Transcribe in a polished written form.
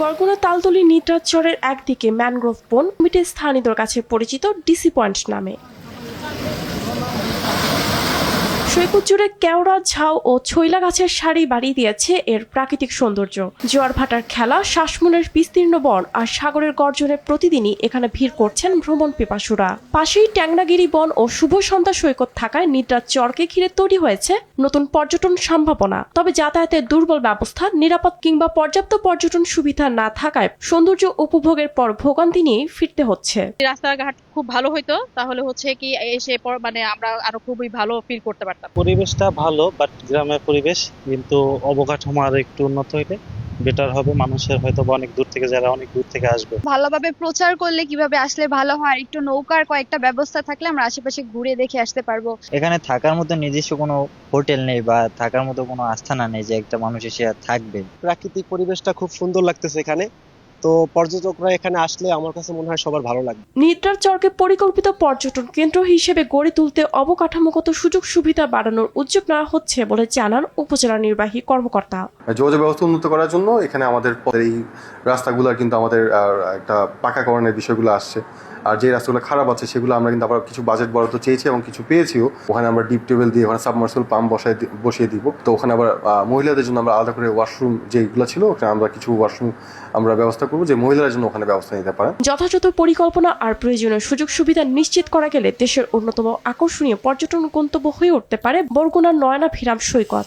বরগুনা তালতলী নিদ্রাচরের একদিকে ম্যানগ্রোভ বন, মিটে স্থানীয়দের কাছে পরিচিত ডিসি পয়েন্ট নামে। সৈকত জুড়ে কেওড়া, ঝাউ ও ছইলা গাছের সারি বাড়িয়ে দিয়েছে এর প্রাকৃতিক সৌন্দর্য। জোয়ার ভাটার খেলা, শ্বাসমূলের বিস্তীর্ণ বন আর সাগরের গর্জনে প্রতিদিনই এখানে ভিড় করছেন ভ্রমণ পিপাসুরা। পাশেই ট্যাংরাগিরি বন ও শুভ সন্ধ্যা সৈকত থাকায় নিদ্রাচরকে ঘিরে তৈরি হয়েছে নতুন পর্যটন সম্ভাবনা। তবে যাতায়াতের দুর্বল ব্যবস্থা, নিরাপদ কিংবা পর্যাপ্ত পর্যটন সুবিধা না থাকায় সৌন্দর্য উপভোগের পর ভোগান্তি নিয়েই ফিরতে হচ্ছে। রাস্তাঘাট খুব ভালো হইতো, তাহলে হচ্ছে কি এসে মানে আমরা আরো খুবই ভালো ফিল করতে পারতাম। পরিবেশটা ভালো, বাট গ্রামের পরিবেশ, কিন্তু অবকাঠামো আরো একটু উন্নত হইলে বেটার হবে। মানুষের হয়তো অনেক দূর থেকে, যারা অনেক দূর থেকে আসবে, ভালোভাবে প্রচার করলে কিভাবে আসলে ভালো হয়, একটু নৌকার কয়েকটা ব্যবস্থা থাকলে আমরা আশেপাশে ঘুরে দেখে আসতে পারবো। এখানে থাকার মতো নিজস্ব কোনো হোটেল নেই বা থাকার মতো কোনো আস্থানা নেই যে একটা মানুষ এসে থাকবে। প্রাকৃতিক পরিবেশটা খুব সুন্দর লাগতেছে এখানে, তো পর্যটকরা এখানে আসলে আমার কাছে মনে হয় সবার ভালো লাগবে। নিদ্রাচরকে পরিকল্পিত পর্যটন কেন্দ্র হিসেবে গড়ে তুলতে অবকাঠামোগত সুযোগ সুবিধা বাড়ানোর উদ্যোগ নেওয়া হচ্ছে বলে জানান উপজেলা নির্বাহী কর্মকর্তা। যোগাযোগ ব্যবস্থা উন্নত করার জন্য এখানে আমাদের এই রাস্তাগুলো কিন্তু আমাদের একটা পাকাকরণের বিষয়গুলো আসছে, আর যে রাস্তাগুলো খারাপ আছে সেগুলো আমরা কিন্তু আবার কিছু বাজেট বরাদ্দ চেয়েছি এবং কিছু পেয়েছিও। ওখানে আমরা ডিপ টিউবওয়েল দিয়ে ওখানে সাবমার্সিবল পাম্প বসিয়ে দিব। তো ওখানে আবার মহিলাদের জন্য আমরা আলাদা করে ওয়াশরুম যেগুলো ছিল ওখানে আমরা কিছু ওয়াশরুম আমরা ব্যবস্থা করবো, যে মহিলাদের জন্য ওখানে ব্যবস্থা নিতে পারে। যথাযথ পরিকল্পনা আর প্রয়োজনীয় সুযোগ সুবিধা নিশ্চিত করা গেলে দেশের অন্যতম আকর্ষণীয় পর্যটন গন্তব্য হয়ে উঠতে পারে বরগুনার নয়না ভিরাম সৈকত।